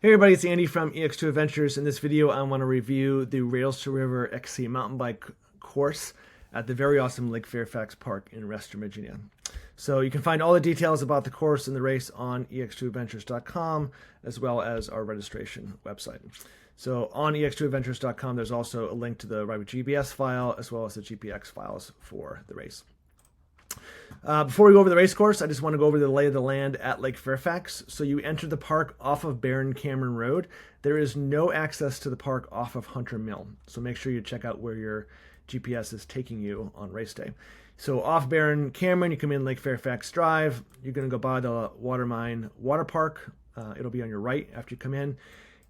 Hey everybody, it's Andy from EX2 Adventures. In this video, I want to review the Rails to River XC mountain bike course at the very awesome Lake Fairfax Park in Western Virginia. So you can find all the details about the course and the race on ex2adventures.com, as well as our registration website. So on ex2adventures.com, there's also a link to the Ride with GBS file, as well as the GPX files for the race. Before we go over the race course, I just want to go over the lay of the land at Lake Fairfax. So you enter the park off of Barron Cameron Road. There is no access to the park off of Hunter Mill. So make sure you check out where your GPS is taking you on race day. So off Barron Cameron, you come in Lake Fairfax Drive. You're going to go by the Watermine Water Park. It'll be on your right after you come in.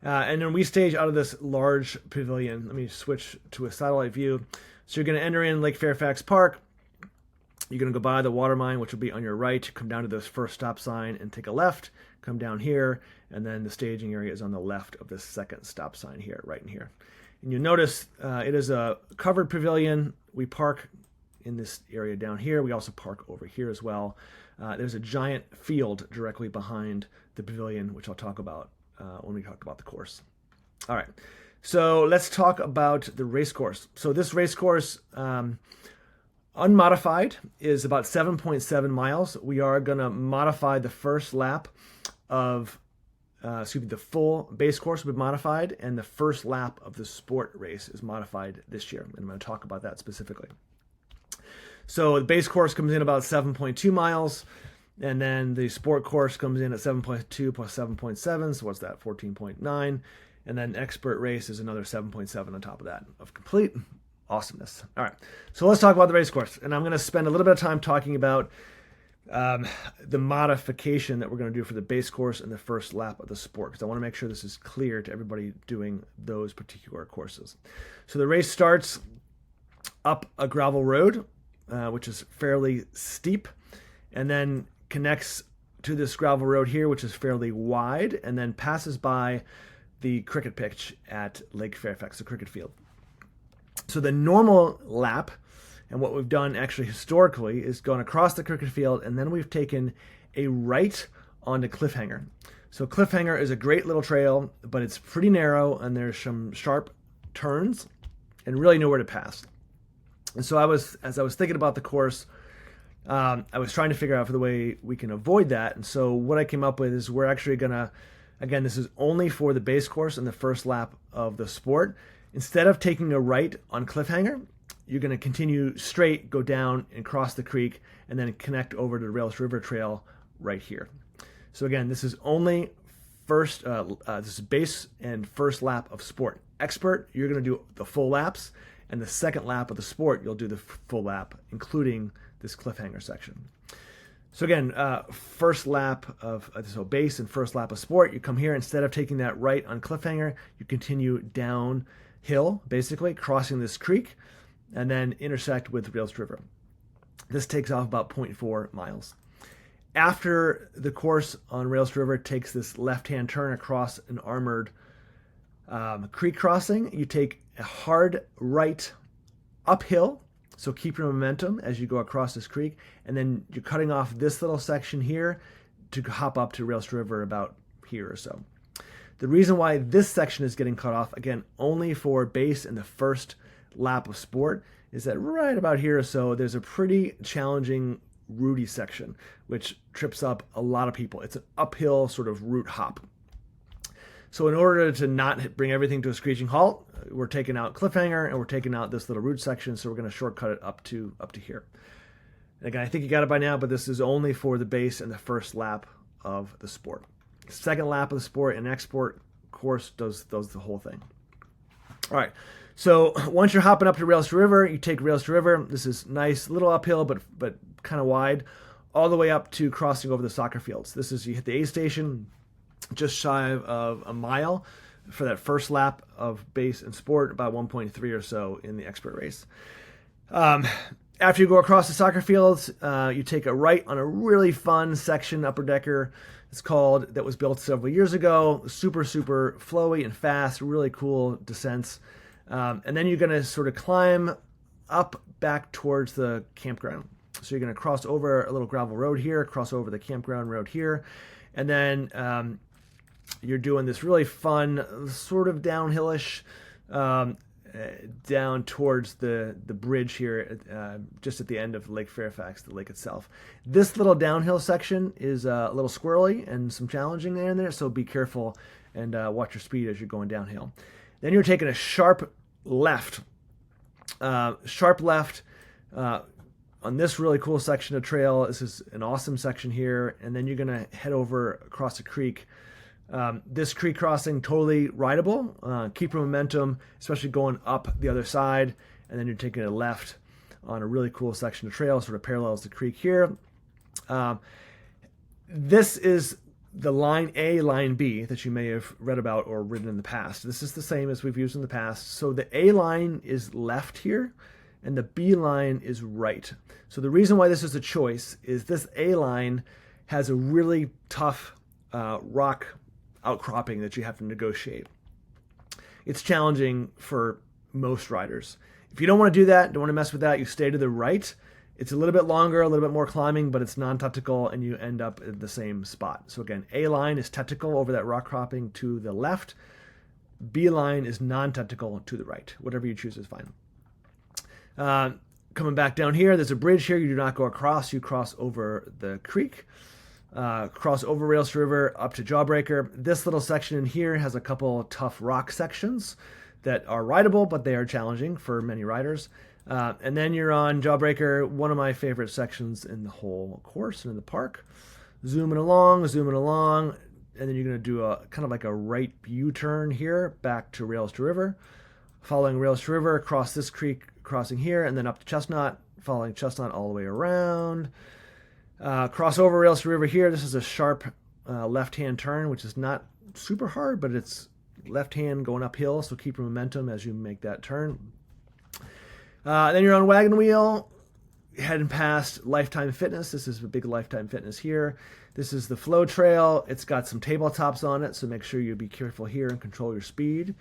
And then we stage out of this large pavilion. Let me switch to a satellite view. So you're going to enter in Lake Fairfax Park. You're going to go by the water mine, which will be on your right, come down to this first stop sign and take a left, come down here, and then the staging area is on the left of this second stop sign here, right in here. And you'll notice it is a covered pavilion. We park in this area down here. We also park over here as well. There's a giant field directly behind the pavilion, which I'll talk about when we talk about the course. All right, so let's talk about the race course. So this race course, unmodified, is about 7.7 miles. We are going to modify the first lap of, the full base course will be modified, and the first lap of the sport race is modified this year. And I'm going to talk about that specifically. So the base course comes in about 7.2 miles, and then the sport course comes in at 7.2 plus 7.7, so what's that, 14.9, and then expert race is another 7.7 on top of that, of complete awesomeness. All right, so let's talk about the race course, and I'm going to spend a little bit of time talking about the modification that we're going to do for the base course and the first lap of the sport, because I want to make sure this is clear to everybody doing those particular courses. So the race starts up a gravel road, which is fairly steep, and then connects to this gravel road here, which is fairly wide, and then passes by the cricket pitch at Lake Fairfax, the cricket field. So the normal lap, and what we've done actually historically, is gone across the cricket field, and then we've taken a right onto Cliffhanger. So Cliffhanger is a great little trail, but it's pretty narrow, and there's some sharp turns, and really nowhere to pass. And so as I was thinking about the course, I was trying to figure out for the way we can avoid that. And so what I came up with is we're actually gonna, again, this is only for the base course and the first lap of the sport. Instead of taking a right on Cliffhanger, you're going to continue straight, go down and cross the creek, and then connect over to the Rails River Trail right here. So again, this is only this is base and first lap of sport. Expert, you're going to do the full laps, and the second lap of the sport, you'll do the full lap, including this Cliffhanger section. So again, first lap of so base and first lap of sport, you come here, instead of taking that right on Cliffhanger, you continue downhill, basically crossing this creek, and then intersect with Rails River. This takes off about 0.4 miles. After the course on Rails River takes this left-hand turn across an armored creek crossing, you take a hard right uphill, so keep your momentum as you go across this creek, and then you're cutting off this little section here to hop up to Rails River about here or so. The reason why this section is getting cut off, again, only for base and the first lap of sport, is that right about here or so, there's a pretty challenging rooty section, which trips up a lot of people. It's an uphill sort of root hop. So in order to not bring everything to a screeching halt, we're taking out Cliffhanger and we're taking out this little root section, so we're going to shortcut it up to here. And again, I think you got it by now, but this is only for the base and the first lap of the sport. Second lap of the sport and export course does the whole thing. All right, so once you're hopping up to Rails to River, you take Rails to River. This is nice, little uphill, but kind of wide, all the way up to crossing over the soccer fields. This is, you hit the A station, just shy of a mile for that first lap of base and sport, about 1.3 or so in the expert race. After you go across the soccer fields, you take a right on a really fun section, upper decker, it's called, that was built several years ago. Super, super flowy and fast, really cool descents. And then you're going to sort of climb up back towards the campground. So you're going to cross over a little gravel road here, cross over the campground road here, and then you're doing this really fun, sort of downhillish, down towards the bridge here, just at the end of Lake Fairfax, the lake itself. This little downhill section is a little squirrely and some challenging in there, so be careful and watch your speed as you're going downhill. Then you're taking a sharp left on this really cool section of trail. This is an awesome section here, and then you're going to head over across a creek. This creek crossing, totally rideable. Keep your momentum, especially going up the other side, and then you're taking a left on a really cool section of trail, sort of parallels the creek here. This is the line A, line B that you may have read about or ridden in the past. This is the same as we've used in the past. So the A line is left here, and the B line is right. So the reason why this is a choice is this A line has a really tough rock outcropping that you have to negotiate. It's challenging for most riders. If you don't want to do that, don't want to mess with that, you stay to the right. It's a little bit longer, a little bit more climbing, but it's non-technical, and you end up in the same spot. So again, A line is technical over that rock cropping to the left. B line is non-technical to the right. Whatever you choose is fine. Coming back down here, there's a bridge here. You do not go across. You cross over the creek. Cross over Rails River up to Jawbreaker. This little section in here has a couple tough rock sections that are rideable, but they are challenging for many riders. And then you're on Jawbreaker, one of my favorite sections in the whole course and in the park. Zooming along, and then you're going to do a kind of like a right U-turn here back to Rails to River. Following Rails to River, across this creek, crossing here, and then up to Chestnut, following Chestnut all the way around. Cross over Rails to River here. This is a sharp left-hand turn, which is not super hard, but it's left hand going uphill, so keep your momentum as you make that turn. Then you're on Wagon Wheel, heading past Lifetime Fitness. This is a big Lifetime Fitness here. This is the Flow Trail. It's got some tabletops on it, so make sure you be careful here and control your speed.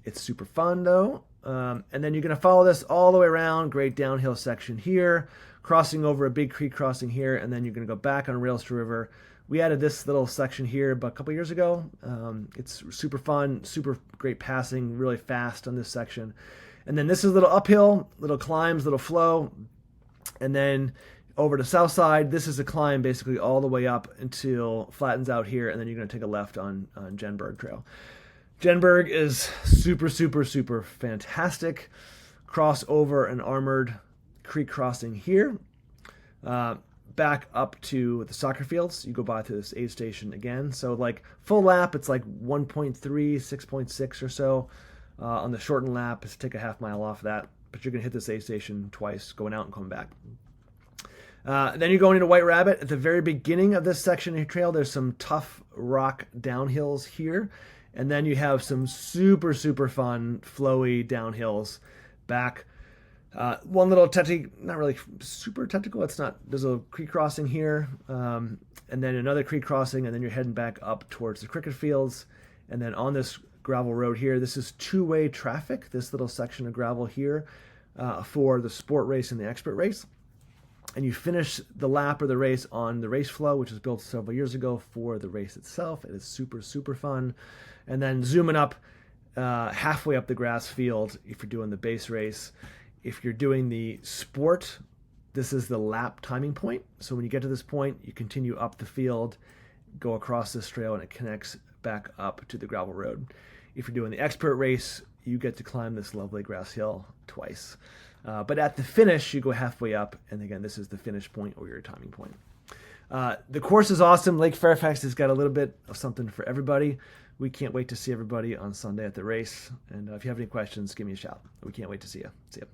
It's super fun, though. And then you're going to follow this all the way around, great downhill section here, crossing over a big creek crossing here, and then you're going to go back on Rails to River. We added this little section here about a couple years ago. It's super fun, super great passing, really fast on this section. And then this is a little uphill, little climbs, little flow. And then over to south side, this is a climb basically all the way up until flattens out here, and then you're going to take a left on Jenberg Trail. Jenberg is super, super, super fantastic. Cross over an armored creek crossing here. Back up to the soccer fields. You go by to this aid station again. So like full lap, it's like 1.3, 6.6 or so. On the shortened lap, let's take a half mile off that. But you're going to hit this aid station twice, going out and coming back. Then you're going into White Rabbit. At the very beginning of this section of your trail, there's some tough rock downhills here. And then you have some super, super fun, flowy downhills back. One little not really super technical. It's not. There's a creek crossing here, and then another creek crossing, and then you're heading back up towards the cricket fields. And then on this gravel road here, this is two-way traffic. This little section of gravel here for the sport race and the expert race. And you finish the lap or the race on the race flow, which was built several years ago for the race itself. It is super, super fun. And then zooming up halfway up the grass field if you're doing the base race. If you're doing the sport, this is the lap timing point. So when you get to this point, you continue up the field, go across this trail, and it connects back up to the gravel road. If you're doing the expert race, you get to climb this lovely grass hill twice. But at the finish, you go halfway up, and again, this is the finish point or your timing point. The course is awesome. Lake Fairfax has got a little bit of something for everybody. We can't wait to see everybody on Sunday at the race. And if you have any questions, give me a shout. We can't wait to see you. See you.